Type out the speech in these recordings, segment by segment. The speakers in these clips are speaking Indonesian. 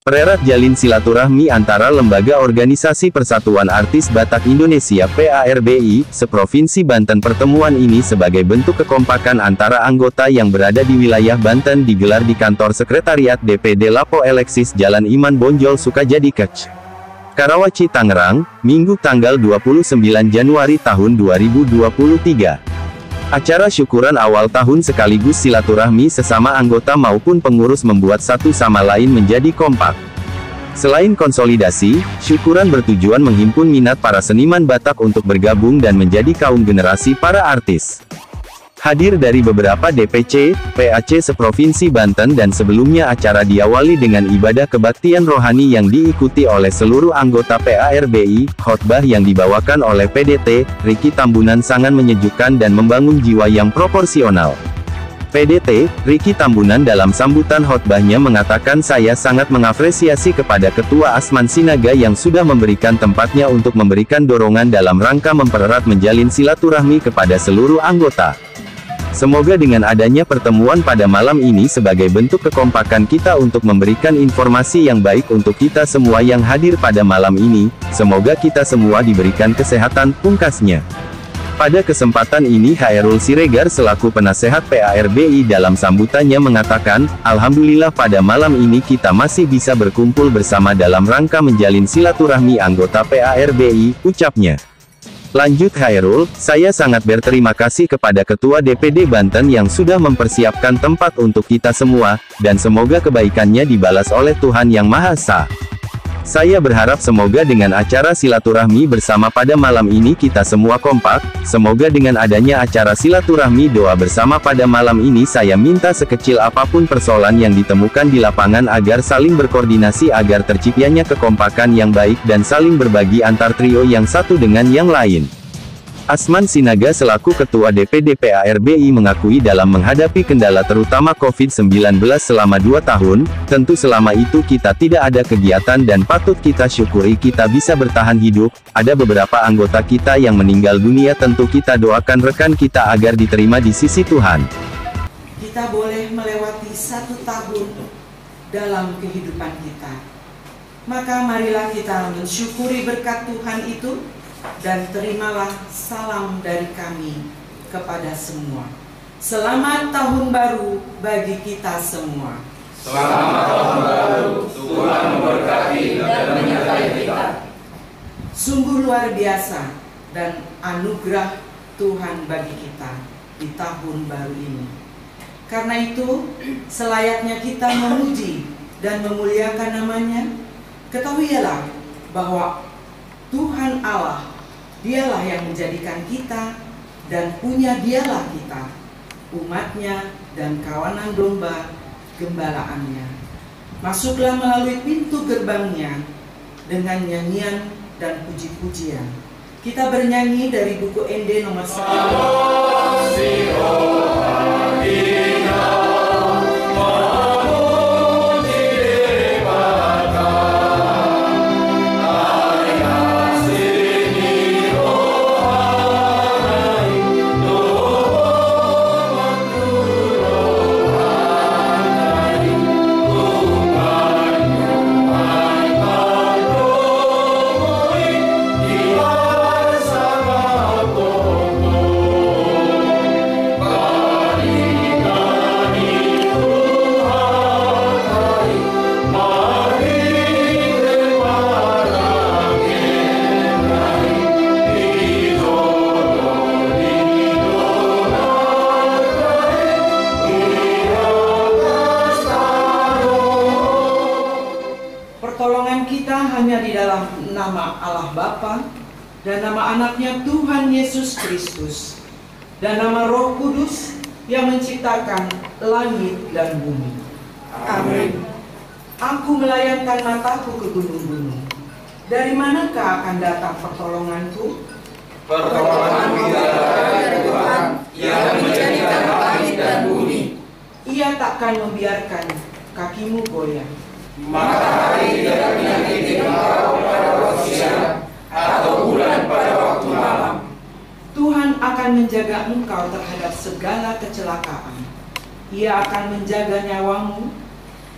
Pererat jalin silaturahmi antara Lembaga Organisasi Persatuan Artis Batak Indonesia (PARBI) seprovinsi Banten. Pertemuan ini sebagai bentuk kekompakan antara anggota yang berada di wilayah Banten digelar di kantor sekretariat DPD Lapo Alexis Jalan Iman Bonjol Sukajadi Kec, Karawaci, Tangerang, Minggu tanggal 29 Januari tahun 2023. Acara syukuran awal tahun sekaligus silaturahmi sesama anggota maupun pengurus membuat satu sama lain menjadi kompak. Selain konsolidasi, syukuran bertujuan menghimpun minat para seniman Batak untuk bergabung dan menjadi kaum generasi para artis. Hadir dari beberapa DPC, PAC seprovinsi Banten, dan sebelumnya acara diawali dengan ibadah kebaktian rohani yang diikuti oleh seluruh anggota PARBI. Khotbah yang dibawakan oleh PDT, Riki Tambunan sangat menyejukkan dan membangun jiwa yang proporsional. PDT, Riki Tambunan dalam sambutan khotbahnya mengatakan, "Saya sangat mengapresiasi kepada Ketua Asman Sinaga yang sudah memberikan tempatnya untuk memberikan dorongan dalam rangka mempererat menjalin silaturahmi kepada seluruh anggota. Semoga dengan adanya pertemuan pada malam ini sebagai bentuk kekompakan kita untuk memberikan informasi yang baik untuk kita semua yang hadir pada malam ini, semoga kita semua diberikan kesehatan," pungkasnya. Pada kesempatan ini Khairul Siregar selaku penasehat PARBI dalam sambutannya mengatakan, "Alhamdulillah pada malam ini kita masih bisa berkumpul bersama dalam rangka menjalin silaturahmi anggota PARBI," ucapnya. Lanjut Khairul, "Saya sangat berterima kasih kepada Ketua DPD Banten yang sudah mempersiapkan tempat untuk kita semua, dan semoga kebaikannya dibalas oleh Tuhan Yang Maha Esa. Saya berharap semoga dengan acara silaturahmi bersama pada malam ini kita semua kompak. Semoga dengan adanya acara silaturahmi doa bersama pada malam ini saya minta sekecil apapun persoalan yang ditemukan di lapangan agar saling berkoordinasi agar terciptanya kekompakan yang baik dan saling berbagi antar trio yang satu dengan yang lain." Asman Sinaga selaku Ketua DPD PARBI mengakui dalam menghadapi kendala terutama COVID-19 selama 2 tahun, tentu selama itu kita tidak ada kegiatan dan patut kita syukuri kita bisa bertahan hidup. Ada beberapa anggota kita yang meninggal dunia, tentu kita doakan rekan kita agar diterima di sisi Tuhan. Kita boleh melewati 1 tahun dalam kehidupan kita. Maka marilah kita mensyukuri berkat Tuhan itu, dan terimalah salam dari kami kepada semua. Selamat Tahun Baru bagi kita semua. Selamat Tahun Baru, Tuhan memberkati dan menyertai kita. Sungguh luar biasa dan anugerah Tuhan bagi kita di tahun baru ini. Karena itu, selayaknya kita memuji dan memuliakan namanya. Ketahuilah bahwa Tuhan Allah, Dialah yang menjadikan kita, dan punya Dialah kita, umatnya dan kawanan domba gembalaannya. Masuklah melalui pintu gerbangnya dengan nyanyian dan puji-pujian. Kita bernyanyi dari buku ND nomor 1. Pertolongan kita hanya di dalam nama Allah Bapa dan nama anaknya Tuhan Yesus Kristus dan nama Roh Kudus yang menciptakan langit dan bumi. Amin. Aku melayangkan mataku ke gunung-gunung. Dari manakah akan datang pertolonganku? Pertolonganku dari Tuhan yang menjadikan langit dan bumi. Ia takkan membiarkan kakimu goyah. Matahari tidak menyakiti engkau pada waktu siang, atau bulan pada waktu malam. Tuhan akan menjaga engkau terhadap segala kecelakaan. Ia akan menjaga nyawamu.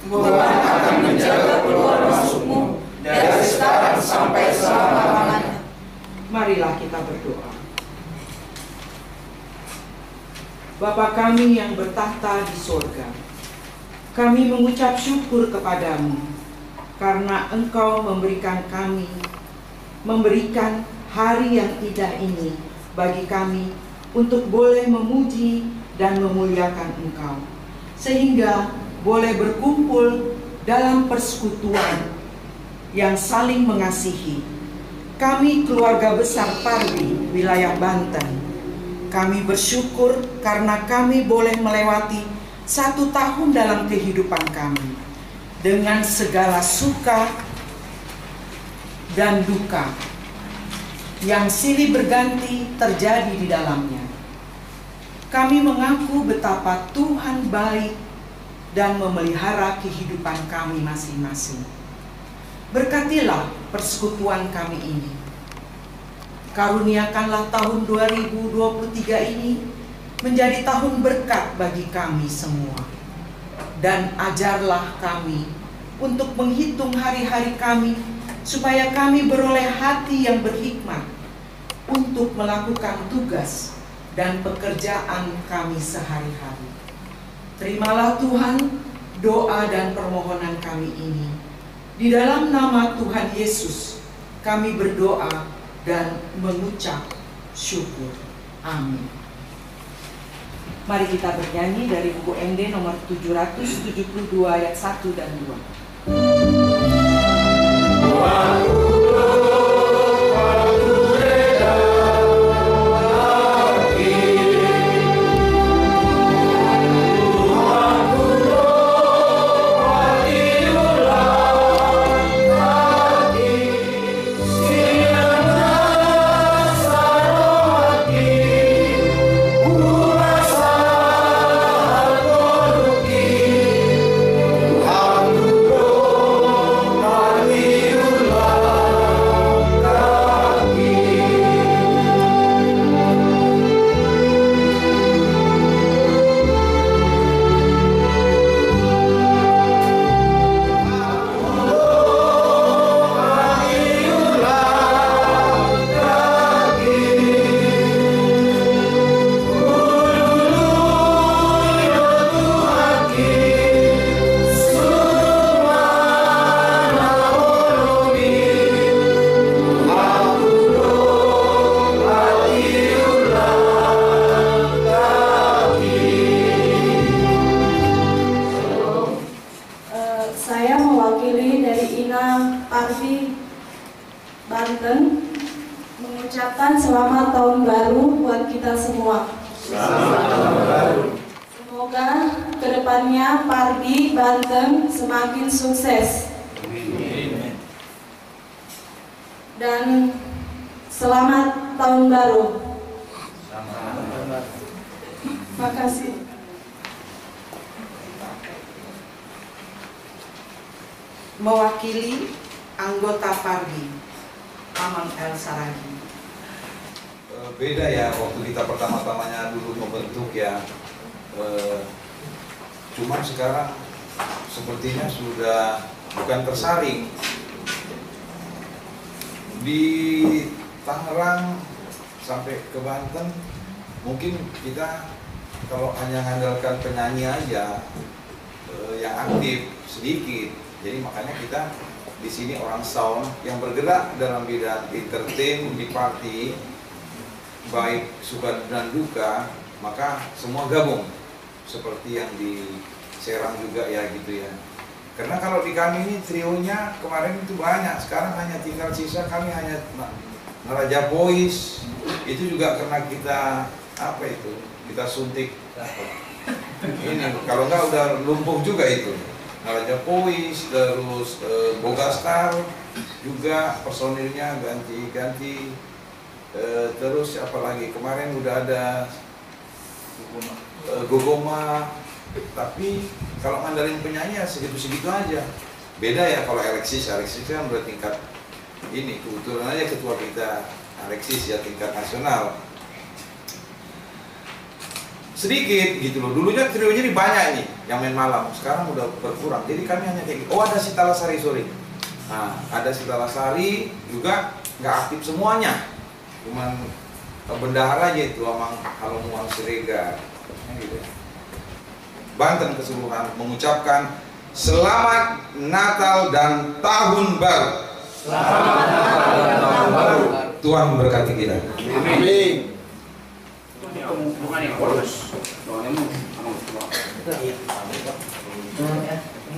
Tuhan akan menjaga keluarga Bapa kami yang bertahta di sorga, kami mengucap syukur kepadamu karena Engkau memberikan hari yang indah ini bagi kami untuk boleh memuji dan memuliakan Engkau, sehingga boleh berkumpul dalam persekutuan yang saling mengasihi. Kami keluarga besar Pardi, wilayah Banten, kami bersyukur karena kami boleh melewati 1 tahun dalam kehidupan kami dengan segala suka dan duka yang silih berganti terjadi di dalamnya. Kami mengaku betapa Tuhan baik dan memelihara kehidupan kami masing-masing. Berkatilah persekutuan kami ini. Karuniakanlah tahun 2023 ini menjadi tahun berkat bagi kami semua. Dan ajarlah kami untuk menghitung hari-hari kami supaya kami beroleh hati yang berhikmat untuk melakukan tugas dan pekerjaan kami sehari-hari. Terimalah Tuhan doa dan permohonan kami ini. Di dalam nama Tuhan Yesus kami berdoa dan mengucap syukur. Amin. Mari kita bernyanyi dari buku MD nomor 772 ayat 1 dan 2. Banten mengucapkan selamat tahun baru buat kita semua. Selamat tahun baru. Semoga kedepannya Pardi Banten semakin sukses. Amin. Dan selamat tahun baru. Selamat tahun baru. Makasih. Mewakili anggota Pardi, Amang El Saragi. Beda ya waktu kita pertama-tamanya dulu membentuk ya. Cuma sekarang sepertinya sudah bukan tersaring. Di Tangerang sampai ke Banten mungkin kita kalau hanya mengandalkan penyanyi aja yang aktif sedikit. Jadi makanya kita di sini orang sound yang bergerak dalam bidang entertain di party, baik suka dan duka, maka semua gabung seperti yang di Serang juga ya gitu ya. Karena kalau di kami ini trionya kemarin itu banyak, sekarang hanya tinggal sisa kami hanya Naraja Boys. Itu juga karena kita apa itu, kita suntik ini, kalau enggak udah lumpuh juga itu. Naraja Boys, terus Bogastar juga personilnya ganti-ganti. Terus apa lagi, kemarin udah ada Gogoma. Tapi kalau ngandelin penyanyi ya segitu-segitu aja. Beda ya kalau Alexis kan udah tingkat ini, kebetulan aja ketua kita Alexis ya tingkat nasional. Sedikit gitu loh, dulunya trionya ini banyak nih yang main malam, sekarang udah berkurang. Jadi kami hanya kayak gitu. Oh, ada Sita Lasari, sorry. Nah, ada Sita Lasari juga nggak aktif semuanya, cuman bendahara aja itu, Amang Halomuang Siregar. Banten keseluruhan mengucapkan Selamat Natal dan Tahun Baru. Selamat Natal dan Tahun Baru. Tuhan memberkati kita. Amin.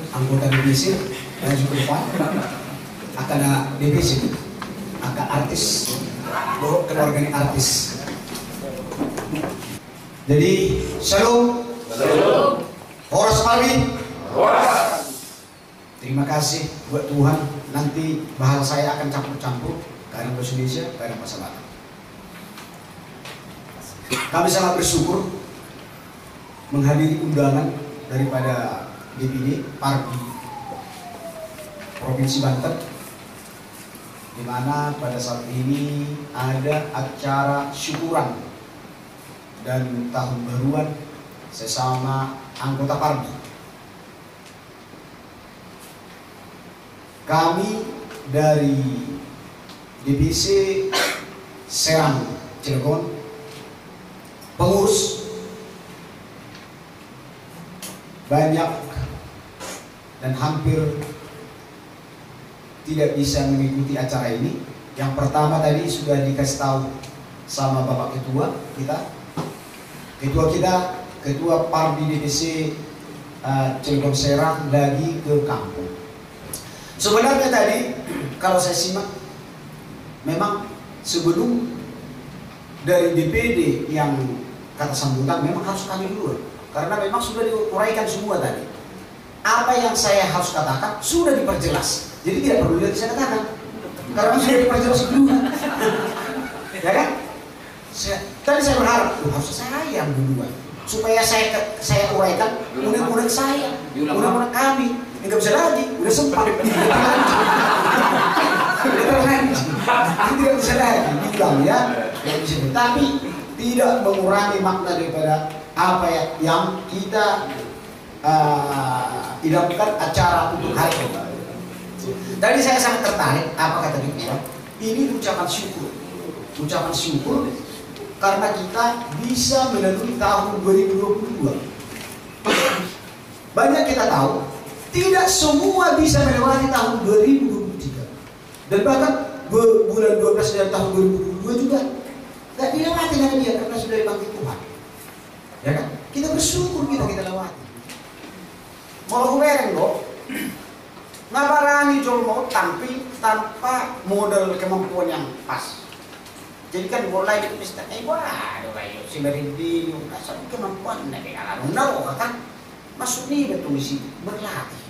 Anggota DPC dan juga depan akan DPC akan artis keluarga artis. Jadi shalom. Horas Parbi. Terima kasih buat Tuhan. Nanti bahasa saya akan campur-campur kadang bahasa Indonesia, kadang bahasa Batak. Kami sangat bersyukur menghadiri undangan daripada DPD Parbi Provinsi Banten, di mana pada saat ini ada acara syukuran dan tahun baruan sesama anggota Parbi. Kami dari DPC Serang Cilegon, pengurus banyak dan hampir tidak bisa mengikuti acara ini. Yang pertama tadi sudah dikasih tahu sama Bapak Ketua kita, Ketua Parbi DPC Cilegon Serang lagi ke kampung. Sebenarnya tadi kalau saya simak, memang sebelum dari DPD yang kata sambutan memang harus kami dulu, karena memang sudah diuraikan semua tadi. Apa yang saya harus katakan sudah diperjelas, jadi tidak perlu lagi saya katakan karena sudah diperjelas dulu. Ya kan? Tadi saya berharap harus saya yang duluan supaya saya uraikan undang-undang saya, undang-undang kami. Enggak bisa lagi, udah sempat. Tidak bisa lagi, bilang ya. Tapi tidak mengurangi makna daripada apa yang kita idamkan acara untuk hari ini. Tadi saya sangat tertarik apa kata Ketua. Ini ucapan syukur karena kita bisa melalui tahun 2022. Banyak kita tahu tidak semua bisa melewati tahun 2023 dan bahkan bulan 12 dari tahun 2022 juga tidak dilewati dengan dia karena sudah dipanggil Tuhan. Ya kan? Kita bersyukur kita lewati. Mau bereng loh, ngabarani jolmo tanpa modal kemampuan yang pas. Jadi kan mulai di pesta, waduh kayak si Merindi, asal kemampuan nabi alam, kan? Masuk nih betul isi berlatih.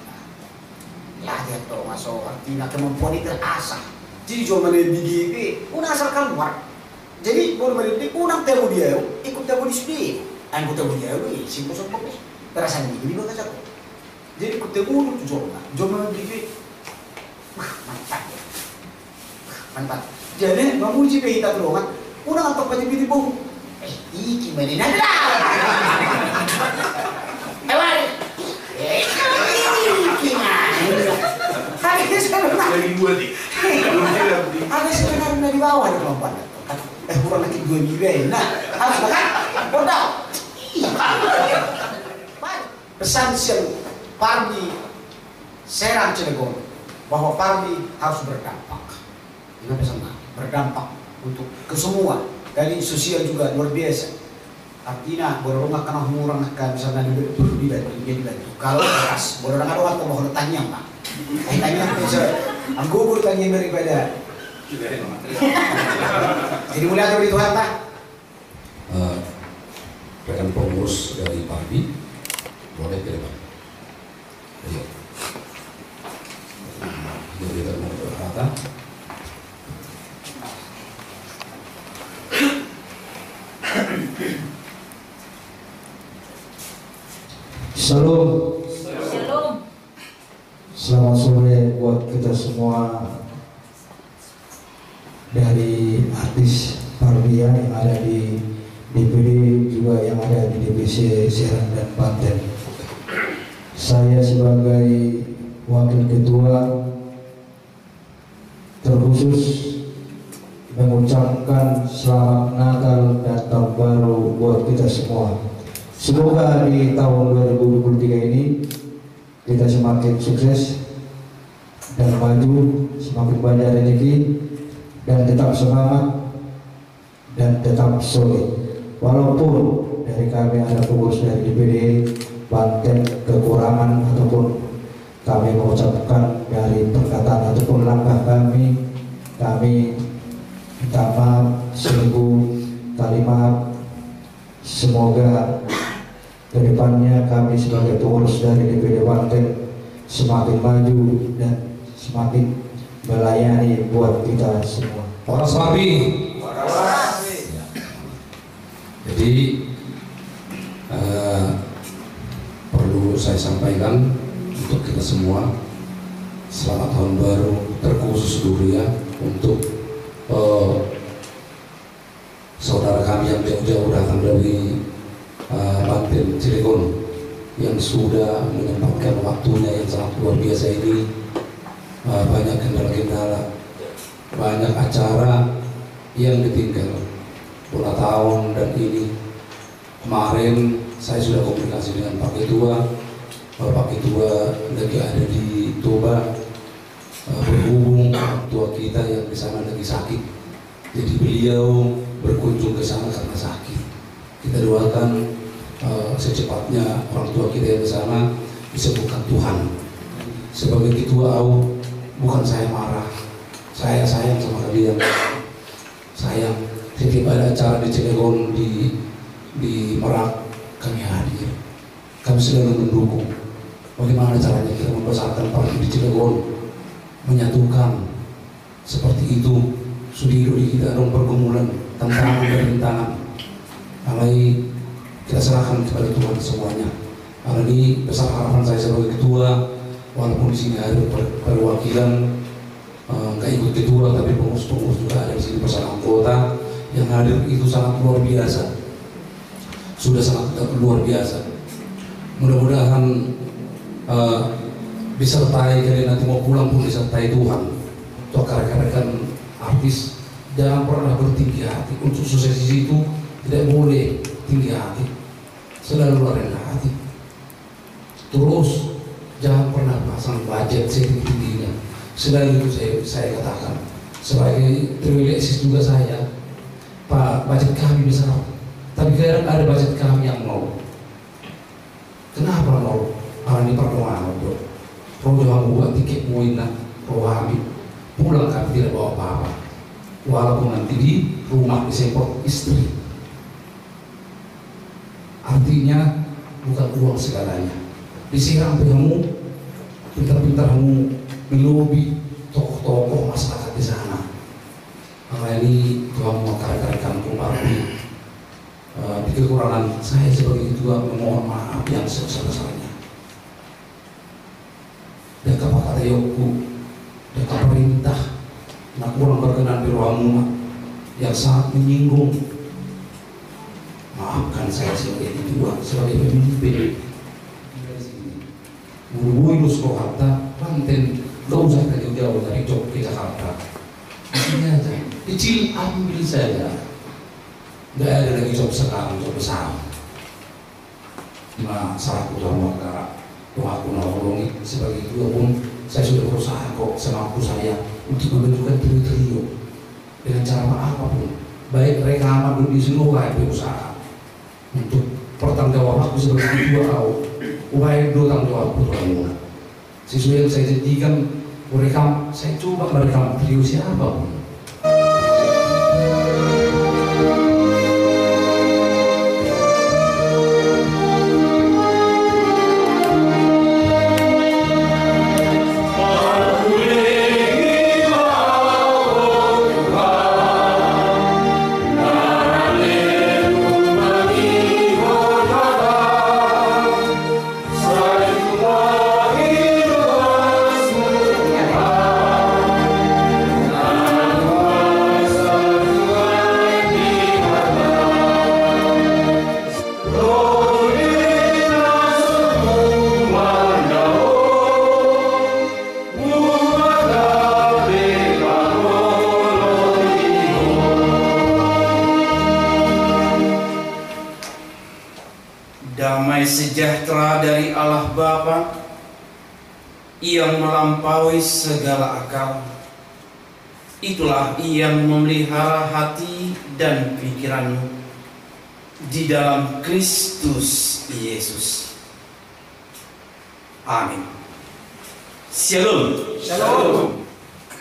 Latih atau masuk artinya kemampuan itu terasah. Jadi cuma mendidik, unang asal keluar. Jadi boleh mendidik, unang temu dia, ikut temu di sini. Aku temu dia, simpul simpul. Perasaan ini bagus aku. Jadi ikut temu itu cuma mendidik. Mantap. Mantap. Jadi memuji kita terus, unang atau pasti pilih bung. Iki mana nada? Ada sebenarnya di bawah ada kemampuan. Kurang lagi 2 minggu. Nah, harus makan modal. Pesan Parbi Serang Cilegon bahwa Parbi harus berdampak. Ini pesannya, berdampak untuk ke semua. Dari sosial juga luar biasa. Artinya borong akan murang akan misalnya dibantu. Kalau keras borong ada waktu mau tanya pak. Tanya bisa. Anggur tanya daripada. Jadi mulai dari Tuhan pak. Rekan pengurus dari Parbi boleh ke depan. Ayo. Jadi kita mau berkata. Shalom. Shalom. Selamat sore buat kita semua dari artis Parbi yang ada di DPD juga yang ada di DPC Serang dan Banten. Saya sebagai wakil ketua terkhusus mengucapkan selamat Natal dan Tahun Baru buat kita semua. Semoga di tahun 2023 ini kita semakin sukses dan maju, semakin banyak rezeki, dan tetap semangat dan tetap solid. Walaupun dari kami ada pengurus dari DPD Banten kekurangan ataupun kami mengucapkan dari perkataan ataupun langkah kami minta maaf, seribu kali maaf. Semoga kedepannya kami sebagai pengurus dari DPD Banten semakin maju dan semakin melayani buat kita semua. Horas Parbi. Jadi perlu saya sampaikan untuk kita semua, selamat tahun baru, terkhusus dulu ya untuk saudara kami yang jauh-jauh datang dari Banten, Cilegon, yang sudah menyempatkan waktunya yang sangat luar biasa ini. Banyak kendala-kendala, banyak acara yang ditinggal pola tahun, dan ini kemarin saya sudah komunikasi dengan Pak Ketua. Pak Ketua lagi ada di Toba, berhubung tua kita yang di sana lagi sakit, jadi beliau berkunjung ke sana karena sakit. Kita doakan secepatnya orang tua kita yang di sana disembuhkan Tuhan. Sebagai ketua AU, bukan saya marah, saya sayang sama kalian. Sayang, setiap ada acara di Cilegon, di Merak, kami hadir. Kami selalu mendukung. Bagaimana caranya kita membesarkan partai di Cilegon, menyatukan seperti itu. Sudah kita dong pergumulan, tantangan dan rintangan. Alai kita serahkan kepada Tuhan semuanya. Hal ini besar harapan saya sebagai ketua, walaupun di sini ada perwakilan nggak ikut ketua, tapi pengurus-pengurus juga ada di sini bersama anggota yang hadir, itu sangat luar biasa. Sudah sangat luar biasa. Mudah-mudahan disertai, kalian nanti mau pulang pun disertai Tuhan. Untuk rekan-rekan artis, jangan pernah bertinggi hati. Untuk sukses itu tidak boleh tinggi hati, selalu rendah hati. Terus jangan pernah pasang budget setinggi-tingginya. Selalu itu saya katakan sebagai terwileksis juga saya, Pak, budget kami besar, tapi kadang ada budget kami yang nol. Kenapa nol? Karena ini perdomaan bro. Kalau jangan buat tiket muina, rohami, pulang kami tidak bawa apa-apa. Walaupun nanti di rumah disempot istri. Artinya bukan uang segalanya. Disiram kamu, pintar-pintar kamu melobi tokoh-tokoh masyarakat di sana. Karena ini Tuhan mekarkan kembali di kekurangan saya sebagai ketua, memohon maaf yang sebesar-besarnya. Dan kata Yoku, dan perintah, nak kurang berkenan di ruangmu yang sangat menyinggung. Maafkan saya sebagai ketua, sebagai pemimpin. Buru-buru sekolah harta, Banten, gak usah jauh-jauh dari Jogja ke Jakarta. Ini aja, kecil ambil saja. Gak ada lagi job sekarang, job besar. Nah, saat utama aku nolongi sebagai ketua pun, saya sudah berusaha kok semampu saya untuk membentukkan trio-trio dengan cara apapun, baik rekaman di seluruh berusaha untuk pertanggungjawab aku sebagai ketua upaya dua tanggung jawab putra. Sesuai yang saya jadikan merekam, saya coba merekam trio siapapun. Amin. Damai sejahtera dari Allah Bapa yang melampaui segala akal, itulah yang memelihara hati dan pikiranmu di dalam Kristus Yesus. Amin. Shalom. Shalom.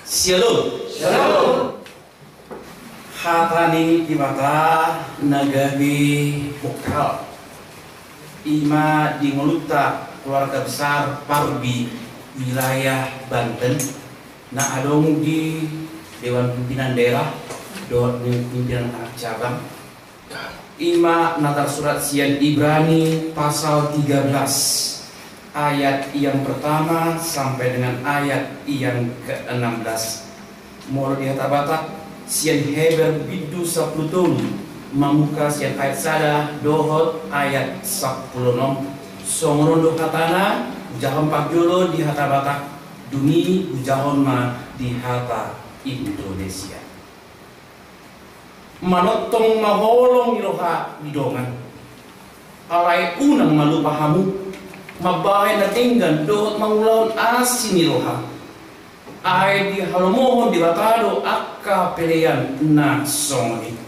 Shalom. Shalom. Hatani ibata nagabi bukal ima di Meluta keluarga besar Parbi wilayah Banten. Nah adong di Dewan Pimpinan Daerah, Dewan Pimpinan Anak Cabang. Ima natar surat sian Ibrani pasal 13 ayat yang pertama sampai dengan ayat yang ke-16. Mula di hata-bata sian Heber bidu 10 mamuka sian ayat sada dohot ayat 10 songrondo katana ujahon pakjolo di hata-bata duni ujahon ma di hata Indonesia. Manotong maholong iloha bidongan alai unang malupahamu mabahay na tinggan doot mangulaon asin iloha ay di halomohon di batado akka peleyan na songoni.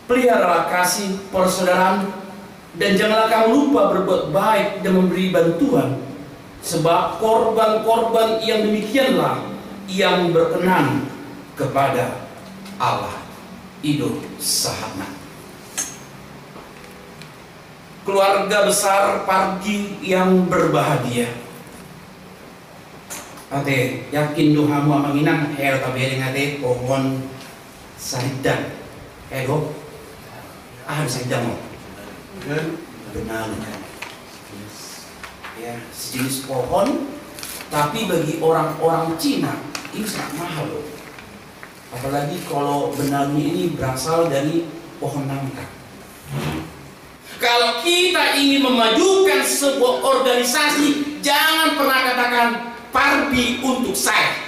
Peliharalah kasih persaudaraan dan janganlah kamu lupa berbuat baik dan memberi bantuan, sebab korban-korban yang demikianlah yang berkenan kepada Allah. Ido sahana. Keluarga besar Pargi yang berbahagia. Ate yakin dohamu amanginang hel tabering ate pohon saridang. Ego saridang mo. Benar. Ya, sejenis pohon, tapi bagi orang-orang Cina ini sangat mahal loh. Apalagi kalau benarnya ini berasal dari pohon nangka. Kalau kita ingin memajukan sebuah organisasi, jangan pernah katakan Parbi untuk saya.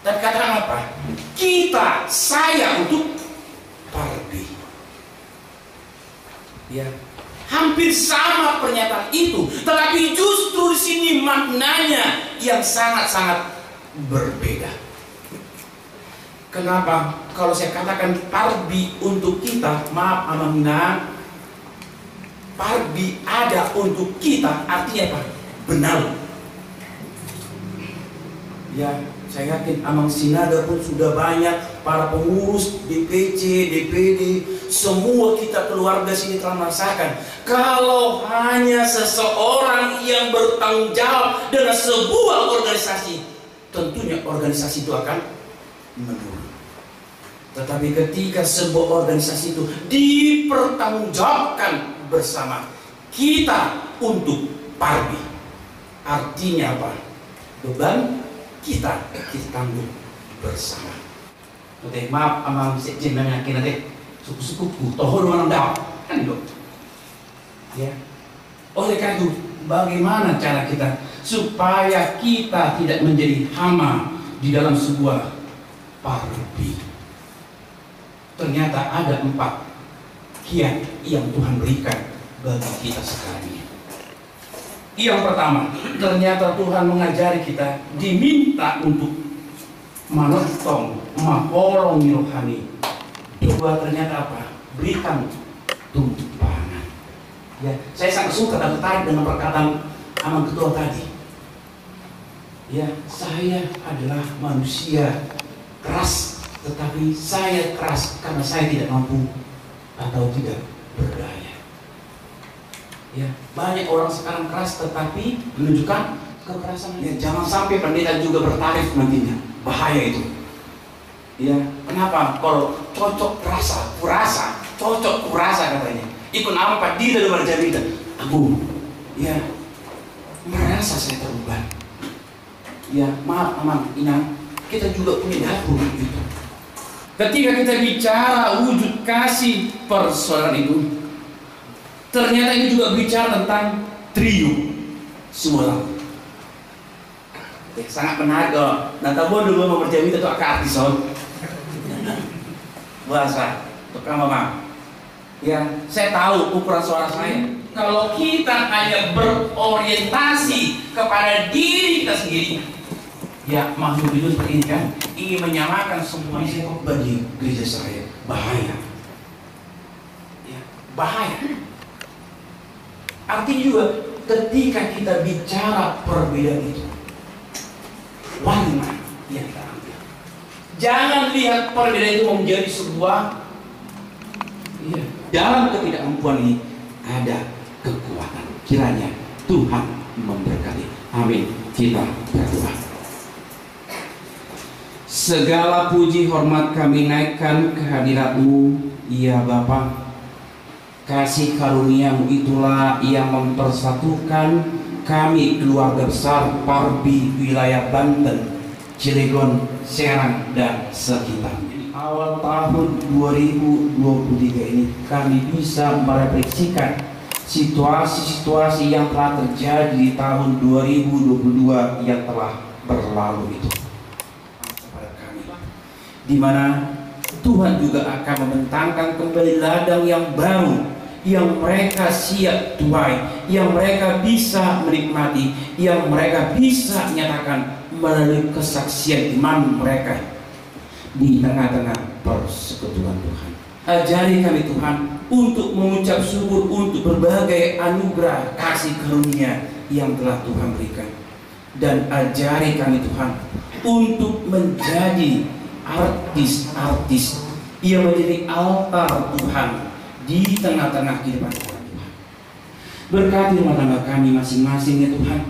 Tapi katakan apa? Kita, saya untuk Parbi. Ya, hampir sama pernyataan itu, tetapi justru di sini maknanya yang sangat-sangat berbeda. Kenapa? Kalau saya katakan Parbi untuk kita, maaf amangna, Parbi ada untuk kita, artinya apa? Benar. Ya, saya yakin Amang Sinada pun sudah banyak para pengurus DPC, DPD, semua kita keluarga sini telah merasakan kalau hanya seseorang yang bertanggung jawab dengan sebuah organisasi, tentunya organisasi itu akan menurun. Tetapi ketika sebuah organisasi itu dipertanggungjawabkan bersama, kita untuk Parbi, artinya apa? Beban kita tanggung bersama. Oke, maaf amang sekjen yakin nanti suku-suku tohon orang dah kan itu. Ya. Oleh karena itu, bagaimana cara kita supaya kita tidak menjadi hama di dalam sebuah Parbi? Ternyata ada 4 kiat yang Tuhan berikan bagi kita sekarang ini. Yang pertama, ternyata Tuhan mengajari kita diminta untuk manotong, mapolong rohani. Kedua, ternyata apa? Berikan tumpangan. Ya, saya sangat suka dan tertarik dengan perkataan Amang Ketua tadi. Ya, saya adalah manusia keras, tetapi saya keras karena saya tidak mampu atau tidak berdaya. Ya, banyak orang sekarang keras tetapi menunjukkan kekerasan. Ya, jangan sampai pendeta juga bertarif nantinya. Bahaya itu. Ya, kenapa? Kalau cocok kurasa, cocok kurasa katanya. Ikut apa di dalam berjabita. Aku, ya, merasa saya terbeban. Ya, maaf Amang Inang, kita juga punya dapur itu. Ketika kita bicara wujud kasih persaudaraan itu, ternyata ini juga bicara tentang trio semua. Sangat menarik loh. Nantabon dulu mau berjamit itu agak artison. Bahasa, tukang mama. Ya, saya tahu ukuran suara saya. Kalau kita hanya berorientasi kepada diri kita sendiri, ya makhluk hidup seperti ini kan, ingin menyamakan semua isi bagi gereja saya, bahaya. Ya, bahaya. Artinya juga ketika kita bicara perbedaan itu, warna yang kita ambil. Jangan lihat perbedaan itu menjadi sebuah, ya, dalam ketidakmampuan ini ada kekuatan. Kiranya Tuhan memberkati. Amin. Kita berdoa. Segala puji hormat kami naikkan ke hadirat-Mu, ya Bapa. Kasih karunia-Mu itulah yang mempersatukan kami keluarga besar Parbi wilayah Banten, Cilegon, Serang dan sekitarnya. Awal tahun 2023 ini kami bisa merefleksikan situasi-situasi yang telah terjadi di tahun 2022 yang telah berlalu itu kepada kami, di mana Tuhan juga akan membentangkan kembali ladang yang baru yang mereka siap tuai, yang mereka bisa menikmati, yang mereka bisa nyatakan melalui kesaksian iman mereka di tengah-tengah persekutuan Tuhan. Ajari kami Tuhan untuk mengucap syukur untuk berbagai anugerah kasih karunia yang telah Tuhan berikan, dan ajari kami Tuhan untuk menjadi artis-artis yang menjadi altar Tuhan di tengah-tengah kehidupan Tuhan. Berkati rumah tangga kami masing-masing ya Tuhan.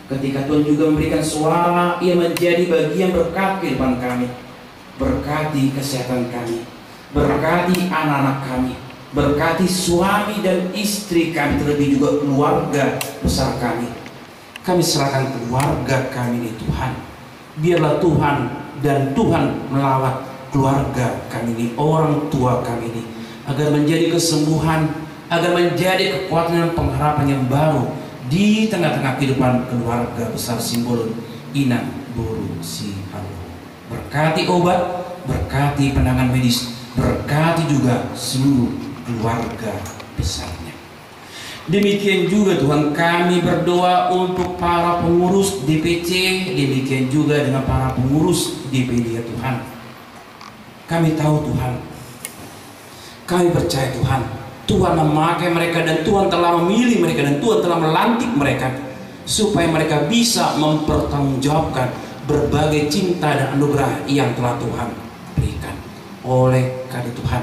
Ketika Tuhan juga memberikan suara yang menjadi bagian berkat kehidupan kami. Berkati kesehatan kami, berkati anak-anak kami, berkati suami dan istri kami, terlebih juga keluarga besar kami. Kami serahkan keluarga kami ini Tuhan. Biarlah Tuhan dan Tuhan melawat keluarga kami ini, orang tua kami ini, agar menjadi kesembuhan, agar menjadi kekuatan dan pengharapan yang baru di tengah-tengah kehidupan keluarga besar Simbolon Inang Buru Sihalu. Berkati obat, berkati penanganan medis, berkati juga seluruh keluarga besarnya. Demikian juga Tuhan kami berdoa untuk para pengurus DPC, demikian juga dengan para pengurus DPD ya Tuhan. Kami tahu Tuhan, kami percaya Tuhan, Tuhan memakai mereka dan Tuhan telah memilih mereka dan Tuhan telah melantik mereka supaya mereka bisa mempertanggungjawabkan berbagai cinta dan anugerah yang telah Tuhan berikan. Oleh karena Tuhan,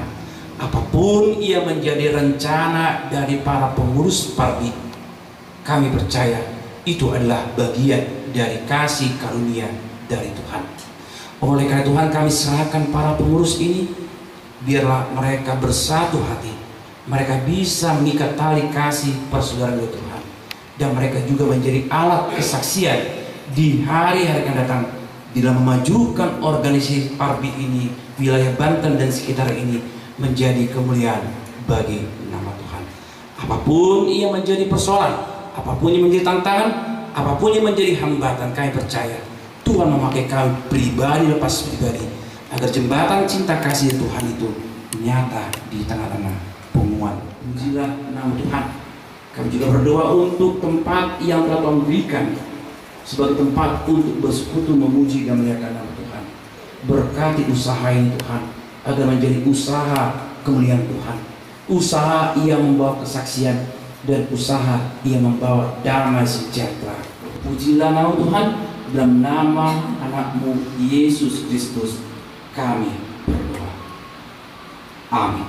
apapun yang menjadi rencana dari para pengurus Parbi, kami percaya itu adalah bagian dari kasih karunia dari Tuhan. Oleh karena Tuhan, kami serahkan para pengurus ini, biarlah mereka bersatu hati, mereka bisa mengikat tali kasih persaudaraan dengan Tuhan, dan mereka juga menjadi alat kesaksian di hari-hari akan datang dalam memajukan organisasi Parbi ini, wilayah Banten dan sekitar ini menjadi kemuliaan bagi nama Tuhan. Apapun yang menjadi persoalan, apapun yang menjadi tantangan, apapun yang menjadi hambatan, kami percaya Tuhan memakai kami pribadi lepas pribadi agar jembatan cinta kasih Tuhan itu nyata di tengah-tengah penguat. Pujilah nama Tuhan. Kami juga berdoa untuk tempat yang telah Tuhan berikan sebagai tempat untuk bersekutu memuji dan memuliakan nama Tuhan. Berkati usaha ini Tuhan, agar menjadi usaha kemuliaan Tuhan, usaha yang membawa kesaksian dan usaha yang membawa damai sejahtera. Pujilah nama Tuhan, dalam nama anak-Mu Yesus Kristus kami berdoa. Amin.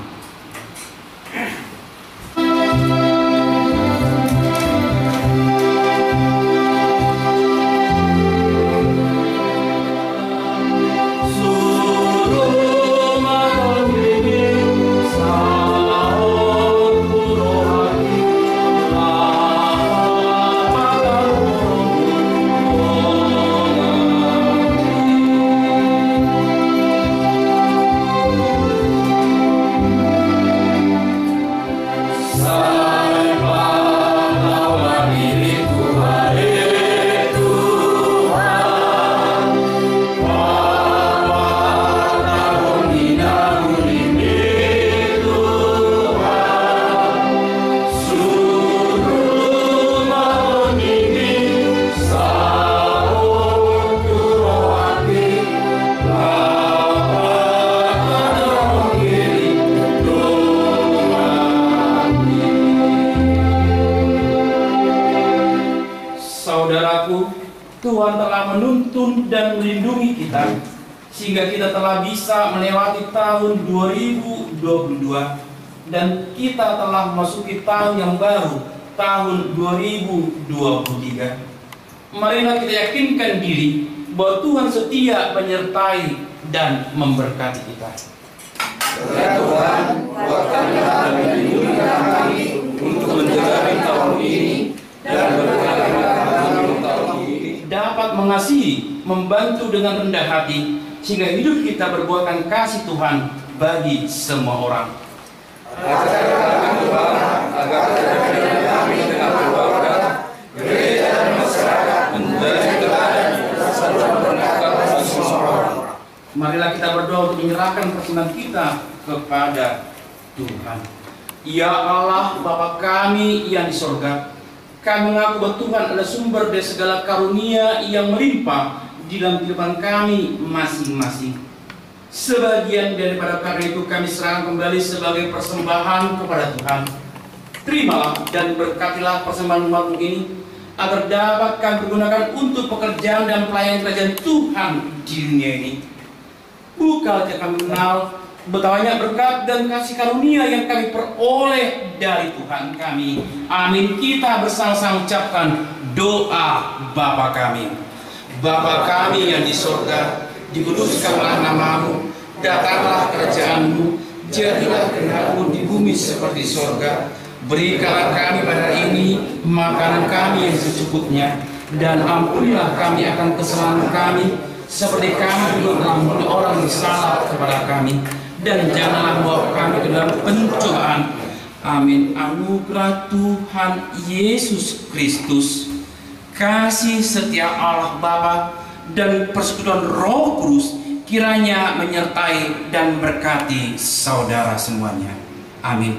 melindungi kita sehingga kita telah bisa melewati tahun 2022 dan kita telah memasuki tahun yang baru, tahun 2023. Marilah kita yakinkan diri bahwa Tuhan setia menyertai dan memberkati kita. Ya Tuhan, kuatkanlah dan lindungi kami untuk menjalani tahun ini dan berkati kami tahun ini. Dapat mengasihi, membantu dengan rendah hati, sehingga hidup kita berbuahkan kasih Tuhan bagi semua orang. Ajarkan Tuhan agar kami dengan keluarga, gereja dan masyarakat menjadi teladan dan saluran berkat bagi semua orang. Marilah kita berdoa untuk menyerahkan persembahan kita kepada Tuhan. Ya Allah, Bapa kami yang di sorga, kami mengaku bahwa Tuhan adalah sumber dari segala karunia yang melimpah di dalam kehidupan kami masing-masing. Sebagian daripada karya itu kami serahkan kembali sebagai persembahan kepada Tuhan. Terimalah dan berkatilah persembahan umatmu ini, agar dapat kami pergunakan untuk pekerjaan dan pelayanan kerajaan Tuhan di dunia ini. Bukalah kami kenal betapa banyak berkat dan kasih karunia yang kami peroleh dari Tuhan kami. Amin. Kita bersama-sama ucapkan doa Bapa kami. Bapa kami yang di surga, dikuduskanlah namamu, datanglah kerajaanmu, jadilah kehendakmu di bumi seperti surga. Berikanlah kami pada hari ini makanan kami yang secukupnya, dan ampunilah kami akan kesalahan kami, seperti kami juga mengampuni orang yang salah kepada kami. Dan janganlah bawa kami ke dalam pencobaan. Amin. Anugerah Tuhan Yesus Kristus, kasih setia Allah Bapa, dan persekutuan Roh Kudus kiranya menyertai dan berkati saudara semuanya. Amin.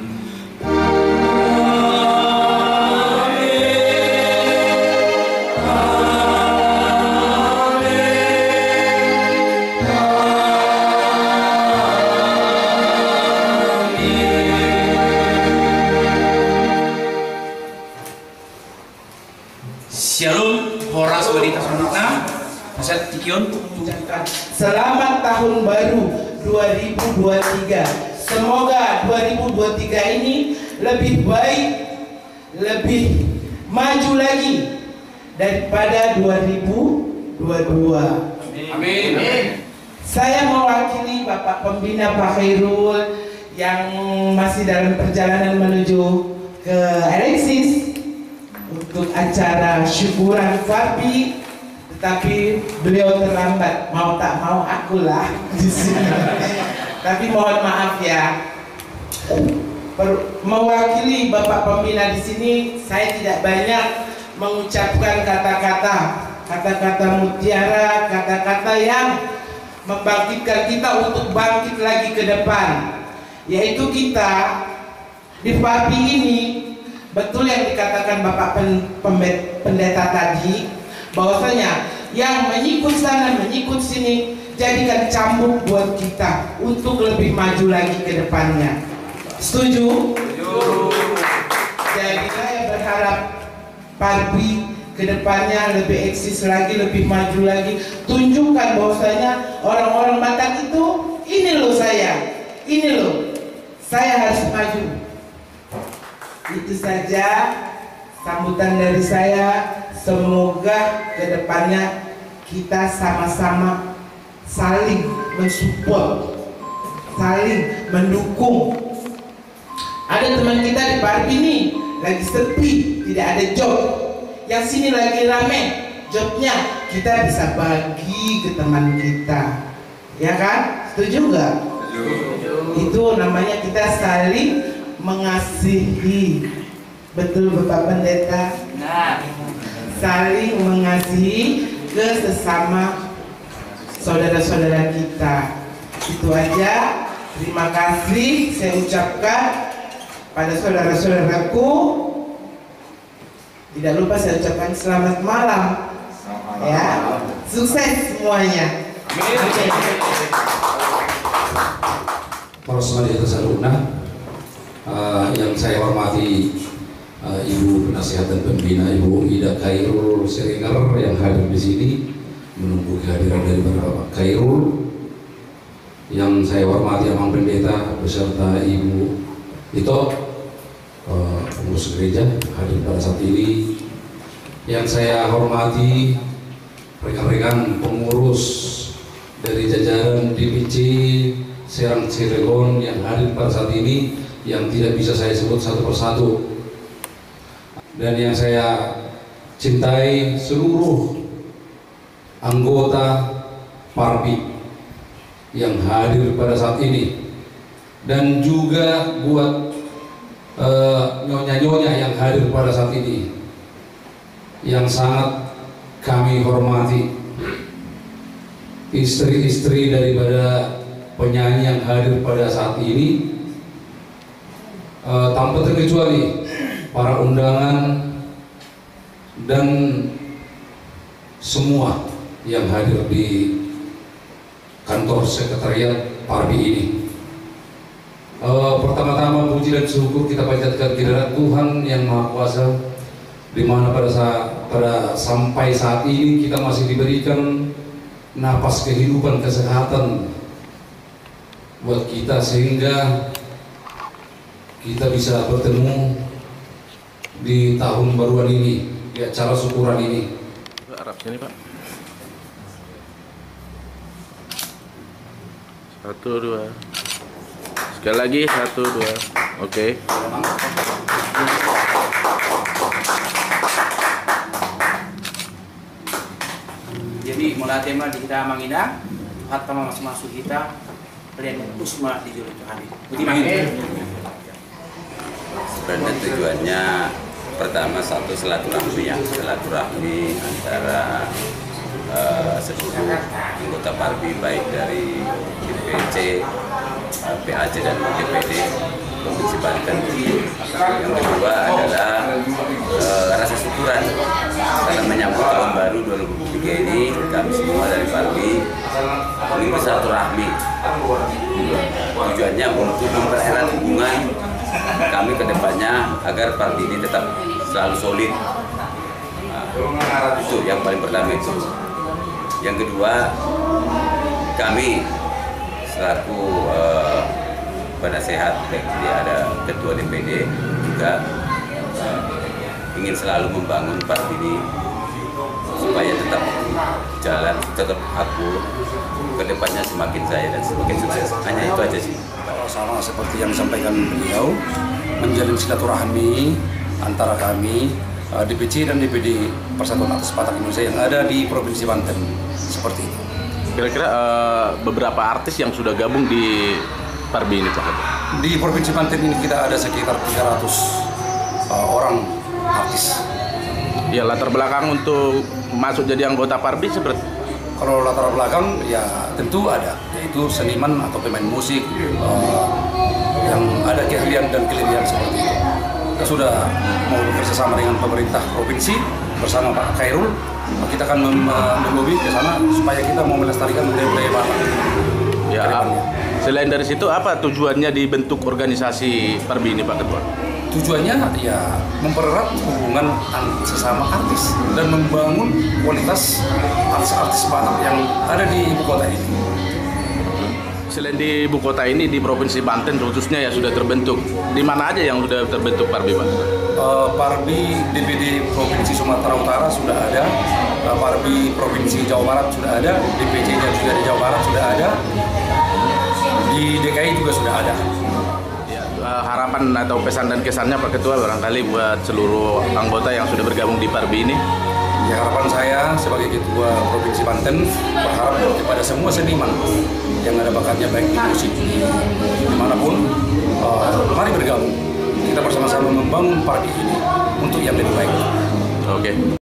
Shalom, Horas Wanita Sunata, Pasat Tikion. Selamat tahun baru 2023. Semoga 2023 ini lebih baik, lebih maju lagi daripada 2022. Amin. Saya mewakili Bapak Pembina Pak Khairul yang masih dalam perjalanan menuju ke Alexis untuk acara syukuran Farbi, tetapi beliau terlambat. Mau tak mau akulah di sini. Tapi mohon maaf ya. Mewakili Bapak Pembina di sini, saya tidak banyak mengucapkan kata-kata mutiara, kata-kata yang membangkitkan kita untuk bangkit lagi ke depan. Yaitu kita di Farbi ini, betul yang dikatakan Bapak Pendeta tadi, bahwasanya yang menyikut sana menyikut sini, jadikan cambuk buat kita untuk lebih maju lagi ke depannya. Setuju? Jadi saya berharap Farbi ke depannya lebih eksis lagi, lebih maju lagi. Tunjukkan bahwasanya orang-orang Batak itu, ini loh saya, ini loh, saya harus maju. Itu saja sambutan dari saya. Semoga kedepannya kita sama-sama saling mensupport, saling mendukung. Ada teman kita di Farbi nih lagi sepi, tidak ada job. Yang sini lagi rame jobnya, kita bisa bagi ke teman kita, ya kan? Setuju nggak? Itu namanya kita saling mengasihi. Betul Bapak Pendeta? Nah, saling mengasihi ke sesama saudara-saudara kita. Itu aja. Terima kasih saya ucapkan pada saudara-saudaraku. Tidak lupa saya ucapkan selamat malam. Ya, sukses semuanya. Para saudara tersalurna, yang saya hormati Ibu Penasihat dan Pembina Ibu Ida Khairul Seringer yang hadir di sini, menunggu kehadiran daripada Bapak Khairul, yang saya hormati Amang Pendeta beserta Ibu Ito, pengurus gereja hadir pada saat ini, yang saya hormati rekan-rekan pengurus dari jajaran DPC Serang Cilegon yang hadir pada saat ini, yang tidak bisa saya sebut satu persatu, dan yang saya cintai seluruh anggota Parbi yang hadir pada saat ini, dan juga buat nyonya-nyonya yang hadir pada saat ini yang sangat kami hormati, istri-istri daripada penyanyi yang hadir pada saat ini, tanpa terkecuali para undangan dan semua yang hadir di kantor sekretariat Parbi ini. Pertama-tama puji dan syukur kita panjatkan kehadirat Tuhan yang Maha Kuasa, di mana pada sampai saat ini kita masih diberikan napas kehidupan, kesehatan buat kita, sehingga kita bisa bertemu di tahun baruan ini, di acara syukuran ini. Arab sini Pak. 1, 2. Sekali lagi 1, 2. Oke. Jadi mulai tema di kita mangina, hatta masuk kita, kalian usma di juru Tuhan. Sebenarnya tujuannya pertama satu silaturahmi antara seluruh anggota Parbi, baik dari DPC, PAC dan DPD Provinsi Banten. Yang kedua adalah rasa syukuran karena menyambut tahun baru 2023 ini. Kami semua dari Parbi ingin bersilaturahmi. Tujuannya untuk mempererat hubungan kami ke depannya agar Parbi ini tetap selalu solid. Itu yang paling pertama itu. Yang kedua, kami selaku penasehat, dia ada ketua DPD juga ingin selalu membangun Parbi ini supaya tetap jalan, tetap akur, kedepannya semakin jaya dan semakin sukses. Hanya itu aja sih. Sama seperti yang disampaikan beliau, menjalin silaturahmi antara kami DPC dan DPD Persatuan Artis Batak Indonesia yang ada di Provinsi Banten, seperti itu. Kira-kira beberapa artis yang sudah gabung di Parbi ini Pak? Di Provinsi Banten ini kita ada sekitar 300 orang artis. Ya, latar belakang untuk masuk jadi anggota Parbi seperti? Kalau latar belakang ya tentu ada, yaitu seniman atau pemain musik yang ada keahlian dan kelebihan seperti itu. Kita sudah mau bekerja sama dengan pemerintah provinsi bersama Pak Khairul, kita akan melobi ke sana supaya kita mau melestarikan budaya-budaya Batak. Ya, selain dari situ apa tujuannya dibentuk organisasi Parbi ini Pak Ketua? Tujuannya ya mempererat hubungan sesama artis dan membangun kualitas artis-artis Batak yang ada di ibu kota ini. Selain di ibu kota ini, di Provinsi Banten khususnya ya sudah terbentuk. Di mana aja yang sudah terbentuk Parbi Pak? Parbi DPD Provinsi Sumatera Utara sudah ada, Parbi Provinsi Jawa Barat sudah ada, DPC-nya juga di Jawa Barat sudah ada, di DKI juga sudah ada. Harapan atau pesan dan kesannya Pak Ketua barangkali buat seluruh anggota yang sudah bergabung di Parbi ini? Ya, harapan saya sebagai Ketua Provinsi Banten berharap kepada semua seniman yang ada bakatnya baik di musik dimanapun, mari bergabung, kita bersama-sama membangun Parbi ini untuk yang lebih baik. Oke.